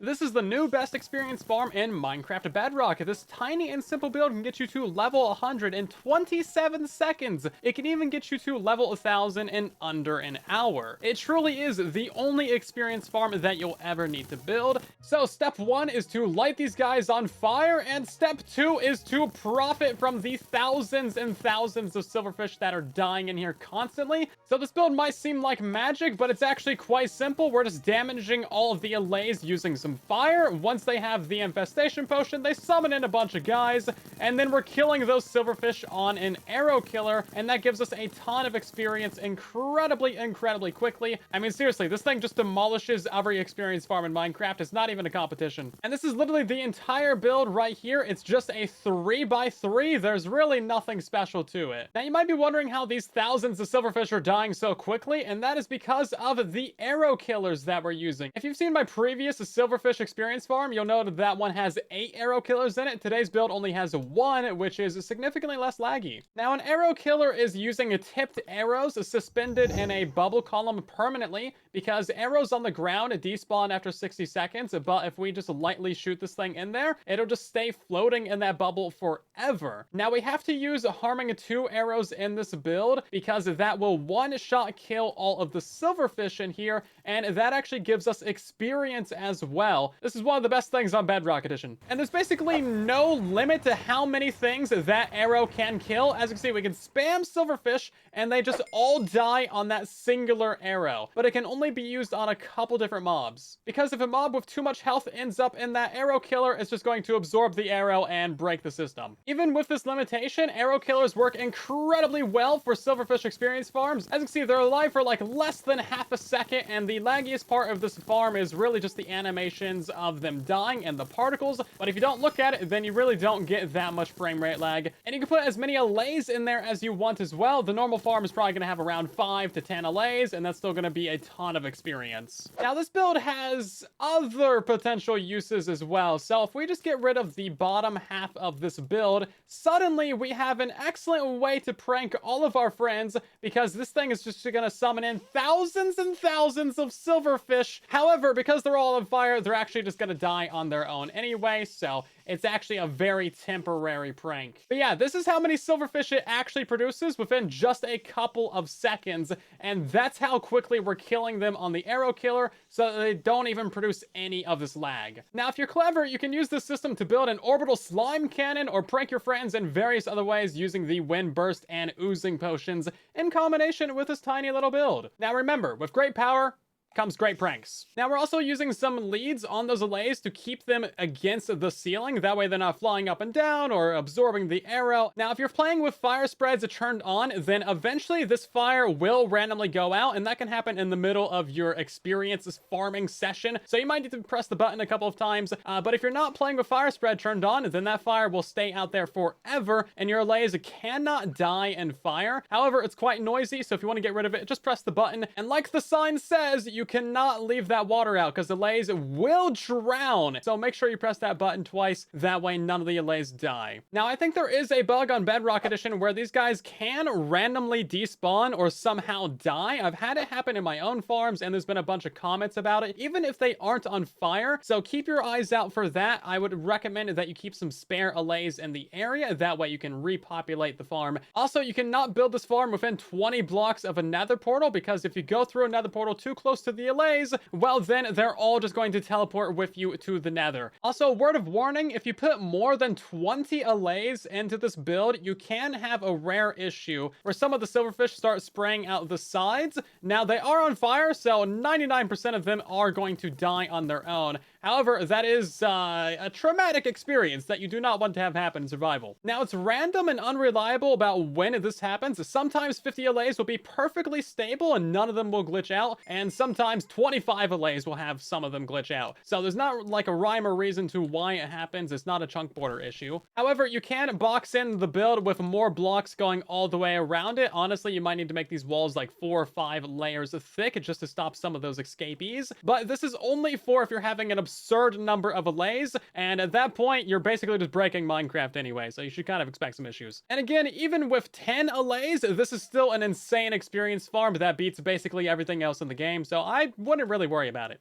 This is the new best experience farm in Minecraft Bedrock. This tiny and simple build can get you to level 100 in 27 seconds. It can even get you to level 1000 in under an hour. It truly is the only experience farm that you'll ever need to build. So step 1 is to light these guys on fire, and step 2 is to profit from the thousands and thousands of silverfish that are dying in here constantly. So this build might seem like magic, but it's actually quite simple. We're just damaging all of the allays using some fire. Once they have the infestation potion, they summon in a bunch of guys, and then we're killing those silverfish on an arrow killer, and that gives us a ton of experience incredibly quickly. I mean, seriously, this thing just demolishes every experience farm in Minecraft. It's not even a competition. And this is literally the entire build right here. It's just a 3x3. There's really nothing special to it. Now, you might be wondering how these thousands of silverfish are dying so quickly, and that is because of the arrow killers that we're using. If you've seen my previous silverfish experience farm, you'll know that one has 8 arrow killers in it. Today's build only has 1, which is significantly less laggy. Now, an arrow killer is using tipped arrows suspended in a bubble column permanently, because arrows on the ground despawn after 60 seconds, but if we just lightly shoot this thing in there, it'll just stay floating in that bubble forever. Now, we have to use harming 2 arrows in this build, because that will one-shot kill all of the silverfish in here, and that actually gives us experience as well. This is one of the best things on Bedrock Edition. And there's basically no limit to how many things that arrow can kill. As you can see, we can spam silverfish, and they just all die on that singular arrow. But it can only be used on a couple different mobs, because if a mob with too much health ends up in that arrow killer, it's just going to absorb the arrow and break the system. Even with this limitation, arrow killers work incredibly well for silverfish experience farms. As you can see, they're alive for like less than half a second, and the laggiest part of this farm is really just the animations of them dying and the particles. But if you don't look at it, then you really don't get that much frame rate lag. And you can put as many allays in there as you want as well. The normal farm is probably going to have around 5 to 10 allays, and that's still going to be a ton of experience. Now, this build has other potential uses as well. So if we just get rid of the bottom half of this build, suddenly we have an excellent way to prank all of our friends, because this thing is just going to summon in thousands and thousands of silverfish. However, because they're all on fire, they're actually just going to die on their own anyway, so it's actually a very temporary prank. But yeah, this is how many silverfish it actually produces within just a couple of seconds, and that's how quickly we're killing them on the arrow killer, so they don't even produce any of this lag. Now, if you're clever, you can use this system to build an orbital slime cannon or prank your friends in various other ways using the wind burst and oozing potions in combination with this tiny little build. Now remember, with great power comes great pranks. Now, we're also using some leads on those allays to keep them against the ceiling. That way they're not flying up and down or absorbing the arrow. Now, if you're playing with fire spreads turned on, then eventually this fire will randomly go out, and that can happen in the middle of your experience farming session. So you might need to press the button a couple of times. But if you're not playing with fire spread turned on, then that fire will stay out there forever, and your allays cannot die in fire. However, it's quite noisy, so if you want to get rid of it, just press the button. And like the sign says, you cannot leave that water out, because the allays will drown. So make sure you press that button twice. That way none of the allays die. Now, I think there is a bug on Bedrock Edition where these guys can randomly despawn or somehow die. I've had it happen in my own farms, and there's been a bunch of comments about it, even if they aren't on fire. So keep your eyes out for that. I would recommend that you keep some spare allays in the area. That way you can repopulate the farm. Also, you cannot build this farm within 20 blocks of a nether portal, because if you go through a nether portal too close to the allays, well, then they're all just going to teleport with you to the nether. Also, word of warning, if you put more than 20 allays into this build, you can have a rare issue where some of the silverfish start spraying out the sides. Now, they are on fire, so 99% of them are going to die on their own. However, that is a traumatic experience that you do not want to have happen in survival. Now, it's random and unreliable about when this happens. Sometimes 50 allays will be perfectly stable and none of them will glitch out, and sometimes 25 allays will have some of them glitch out. So there's not like a rhyme or reason to why it happens. It's not a chunk border issue. However, you can box in the build with more blocks going all the way around it. Honestly, you might need to make these walls like 4 or 5 layers thick just to stop some of those escapees. But this is only for if you're having an absurd number of allays, and at that point, you're basically just breaking Minecraft anyway, so you should kind of expect some issues. And again, even with 10 allays, this is still an insane experience farm that beats basically everything else in the game, so I wouldn't really worry about it.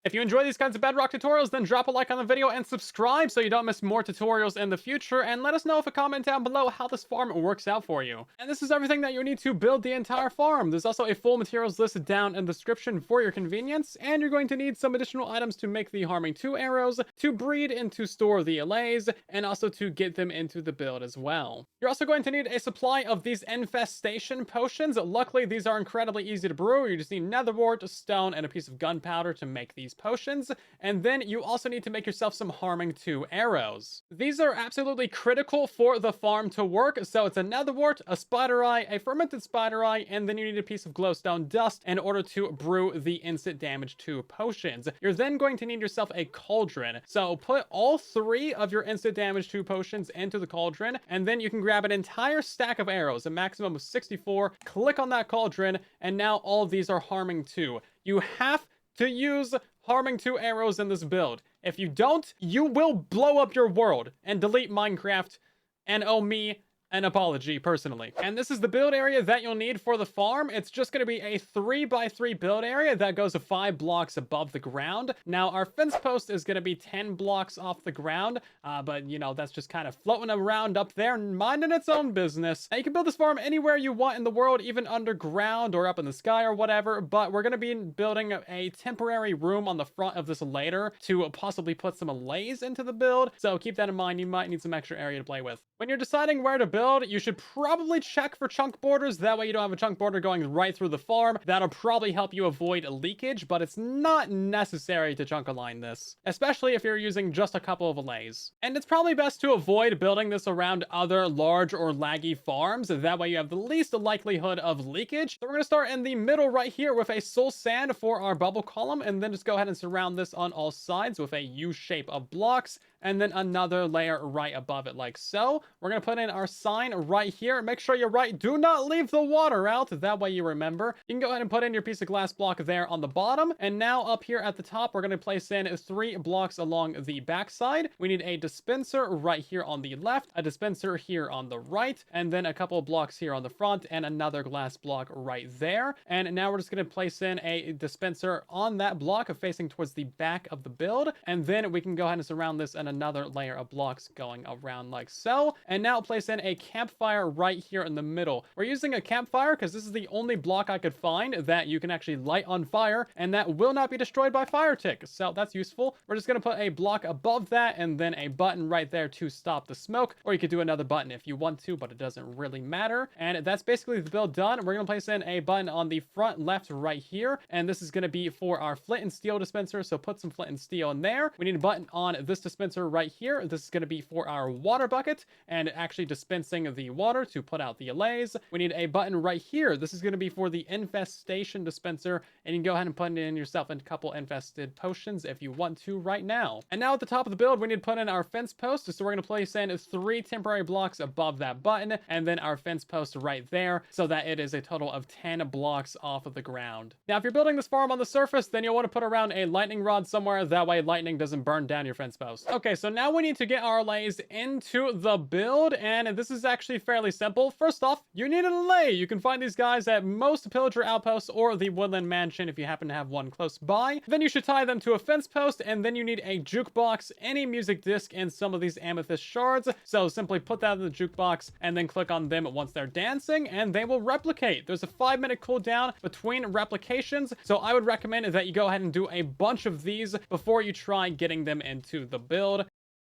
If you enjoy these kinds of Bedrock tutorials, then drop a like on the video and subscribe so you don't miss more tutorials in the future, and let us know with a comment down below how this farm works out for you. And this is everything that you need to build the entire farm. There's also a full materials listed down in the description for your convenience, and you're going to need some additional items to make the harming 2 arrows, to breed and to store the allays, and also to get them into the build as well. You're also going to need a supply of these infestation potions. Luckily, these are incredibly easy to brew. You just need nether wart, stone, and a piece of gunpowder to make these potions, and then you also need to make yourself some harming 2 arrows. These are absolutely critical for the farm to work, so it's a nether wart, a spider eye, a fermented spider eye, and then you need a piece of glowstone dust in order to brew the instant damage 2 potions. You're then going to need yourself a cauldron, so put all 3 of your instant damage 2 potions into the cauldron, and then you can grab an entire stack of arrows, a maximum of 64, click on that cauldron, and now all of these are harming 2. You have to use harming 2 arrows in this build. If you don't, you will blow up your world and delete Minecraft and owe me an apology personally. And this is the build area that you'll need for the farm. It's just going to be a 3x3 build area that goes 5 blocks above the ground. Now our fence post is going to be 10 blocks off the ground, but you know, that's just kind of floating around up there, minding its own business. Now you can build this farm anywhere you want in the world, even underground or up in the sky or whatever, but we're going to be building a temporary room on the front of this later to possibly put some allays into the build. So keep that in mind. You might need some extra area to play with. When you're deciding where to build, you should probably check for chunk borders. That way you don't have a chunk border going right through the farm. That'll probably help you avoid leakage, but it's not necessary to chunk align this, especially if you're using just a couple of allays. And it's probably best to avoid building this around other large or laggy farms. That way you have the least likelihood of leakage. So we're going to start in the middle right here with a soul sand for our bubble column, and then just go ahead and surround this on all sides with a U shape of blocks, and then another layer right above it like so. We're going to put in our sign right here. Make sure you're right. Do not leave the water out. That way you remember. You can go ahead and put in your piece of glass block there on the bottom. And now up here at the top, we're going to place in 3 blocks along the backside. We need a dispenser right here on the left, a dispenser here on the right, and then a couple of blocks here on the front, and another glass block right there. And now we're just going to place in a dispenser on that block facing towards the back of the build. And then we can go ahead and surround this in another layer of blocks going around like so. And now place in a campfire right here in the middle. We're using a campfire because this is the only block I could find that you can actually light on fire and that will not be destroyed by fire tick. So that's useful. We're just going to put a block above that and then a button right there to stop the smoke, or you could do another button if you want to, but it doesn't really matter. And that's basically the build done. We're going to place in a button on the front left right here, and this is going to be for our flint and steel dispenser, so put some flint and steel in there. We need a button on this dispenser right here. This is going to be for our water bucket and actually dispensing the water to put out the allays. We need a button right here. This is going to be for the infestation dispenser, and you can go ahead and put in yourself a couple infested potions if you want to right now. And now at the top of the build, we need to put in our fence post. So we're going to place in 3 temporary blocks above that button, and then our fence post right there, so that it is a total of 10 blocks off of the ground. Now, if you're building this farm on the surface, then you'll want to put around a lightning rod somewhere. That way lightning doesn't burn down your fence post. Okay, so now we need to get our allays into the build, and this is actually fairly simple. First off, you need an allay. You can find these guys at most pillager outposts or the woodland mansion if you happen to have one close by. Then you should tie them to a fence post, and then you need a jukebox, any music disc, and some of these amethyst shards. So simply put that in the jukebox and then click on them once they're dancing and they will replicate. There's a 5-minute cooldown between replications, so I would recommend that you go ahead and do a bunch of these before you try getting them into the build.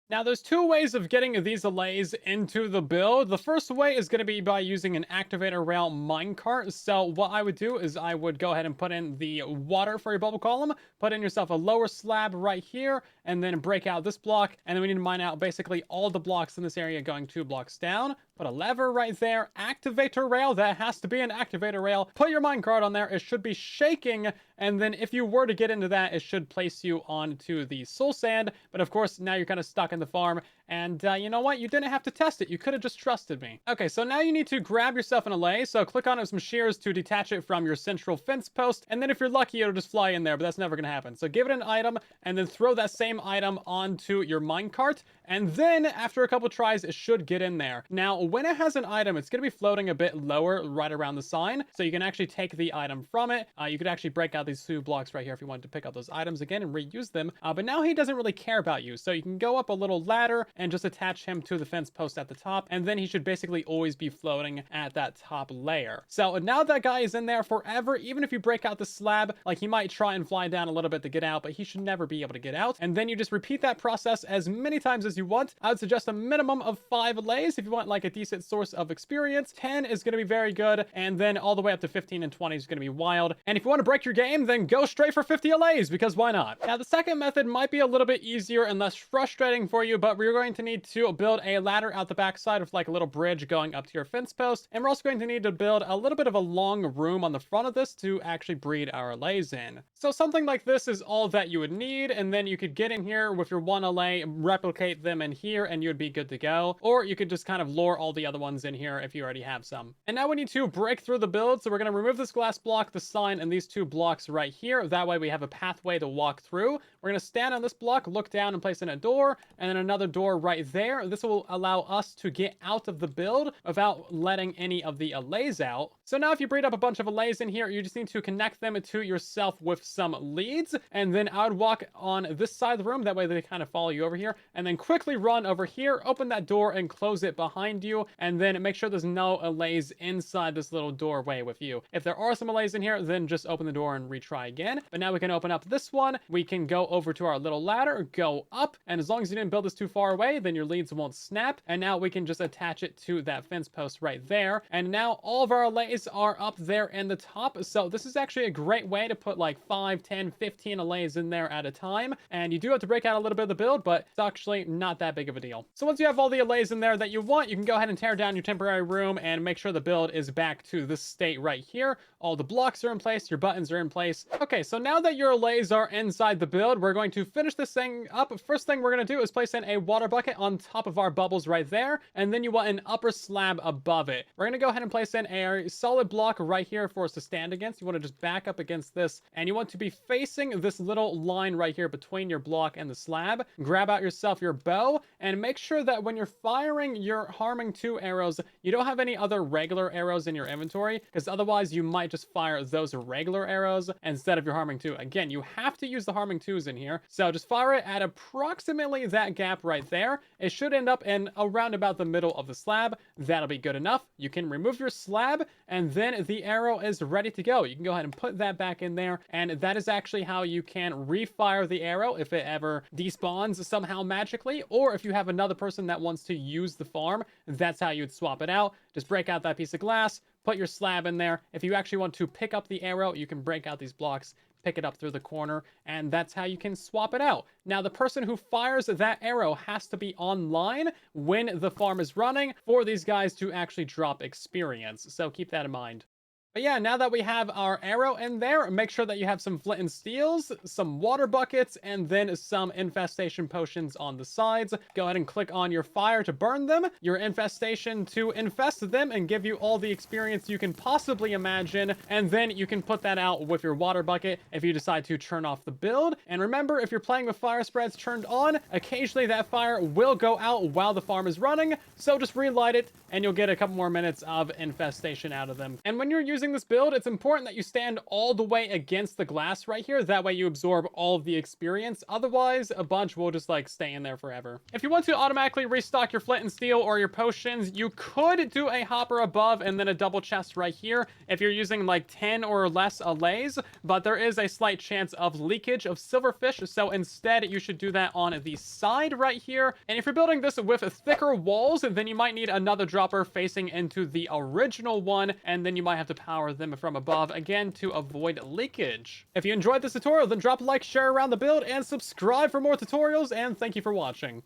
Now, there's 2 ways of getting these allays into the build. The first way is going to be by using an activator rail minecart. So what I would do is I would go ahead and put in the water for your bubble column, put in yourself a lower slab right here, and then break out this block. And then we need to mine out basically all the blocks in this area going 2 blocks down. Put a lever right there, activator rail, that has to be an activator rail. Put your minecart on there, it should be shaking, and then if you were to get into that, it should place you onto the soul sand. But of course, now you're kind of stuck in the farm. And you know what? You didn't have to test it. You could have just trusted me. Okay, so now you need to grab yourself an allay. So click on some shears to detach it from your central fence post. And then if you're lucky, it'll just fly in there, but that's never going to happen. So give it an item and then throw that same item onto your minecart. And then after a couple tries, it should get in there. Now, when it has an item, it's going to be floating a bit lower right around the sign. So you can actually take the item from it. You could actually break out these 2 blocks right here if you wanted to pick up those items again and reuse them. But now he doesn't really care about you. So you can go up a little ladder and just attach him to the fence post at the top. And then he should basically always be floating at that top layer. So now that guy is in there forever. Even if you break out the slab, like he might try and fly down a little bit to get out, but he should never be able to get out. And then you just repeat that process as many times as you want. I would suggest a minimum of 5 allays if you want like a decent source of experience. 10 is going to be very good. And then all the way up to 15 and 20 is going to be wild. And if you want to break your game, then go straight for 50 allays because why not? Now, the second method might be a little bit easier and less frustrating for you, but we're going to need to build a ladder out the backside with like a little bridge going up to your fence post. And we're also going to need to build a little bit of a long room on the front of this to actually breed our allays in. So something like this is all that you would need. And then you could get in here with your 1 allay, replicate them in here, and you'd be good to go. Or you could just kind of lure all the other ones in here if you already have some. And now we need to break through the build. So we're going to remove this glass block, the sign, and these 2 blocks right here. That way we have a pathway to walk through. We're going to stand on this block, look down, and place in a door, and then another door right there. This will allow us to get out of the build without letting any of the allays out. So now if you breed up a bunch of allays in here, you just need to connect them to yourself with some leads. And then I would walk on this side of the room. That way they kind of follow you over here. And then quickly run over here, open that door and close it behind you. And then make sure there's no allays inside this little doorway with you. If there are some allays in here, then just open the door and retry again. But now we can open up this one. We can go over to our little ladder, go up. And as long as you didn't build this too far away, then your leads won't snap. And now we can just attach it to that fence post right there. And now all of our allays are up there in the top. So this is actually a great way to put like 5, 10, 15 allays in there at a time. And you do have to break out a little bit of the build, but it's actually not that big of a deal. So once you have all the allays in there that you want, you can go ahead and tear down your temporary room and make sure the build is back to this state right here. All the blocks are in place, your buttons are in place. Okay, so now that your allays are inside the build, we're going to finish this thing up. First thing we're going to do is place in a water bucket on top of our bubbles right there. And then you want an upper slab above it. We're going to go ahead and place in a solid block right here for us to stand against. You want to just back up against this, and you want to be facing this little line right here between your block and the slab. Grab out yourself your bow and make sure that when you're firing your harming 2 arrows, you don't have any other regular arrows in your inventory, because otherwise you might just fire those regular arrows instead of your harming 2. Again, you have to use the harming 2s in here. So just fire it at approximately that gap right there. It should end up in around about the middle of the slab. That'll be good enough. You can remove your slab and then the arrow is ready to go. You can go ahead and put that back in there, and that is actually how you can refire the arrow if it ever despawns somehow magically, or if you have another person that wants to use the farm, that's how you'd swap it out. Just break out that piece of glass, put your slab in there. If you actually want to pick up the arrow, you can break out these blocks, pick it up through the corner, and that's how you can swap it out. Now, the person who fires that arrow has to be online when the farm is running for these guys to actually drop experience, so keep that in mind. But yeah, now that we have our arrow in there, make sure that you have some flint and steels, some water buckets, and then some infestation potions on the sides. Go ahead and click on your fire to burn them, your infestation to infest them and give you all the experience you can possibly imagine. And then you can put that out with your water bucket if you decide to turn off the build. And remember, if you're playing with fire spreads turned on, occasionally that fire will go out while the farm is running. So just relight it and you'll get a couple more minutes of infestation out of them. And when you're using this build, it's important that you stand all the way against the glass right here. That way you absorb all of the experience. Otherwise, a bunch will just like stay in there forever. If you want to automatically restock your flint and steel or your potions, you could do a hopper above and then a double chest right here if you're using like 10 or less allays, but there is a slight chance of leakage of silverfish. So instead, you should do that on the side right here. And if you're building this with thicker walls, then you might need another dropper facing into the original one, and then you might have to power them from above again to avoid leakage. If you enjoyed this tutorial, then drop a like, share around the build, and subscribe for more tutorials, and thank you for watching.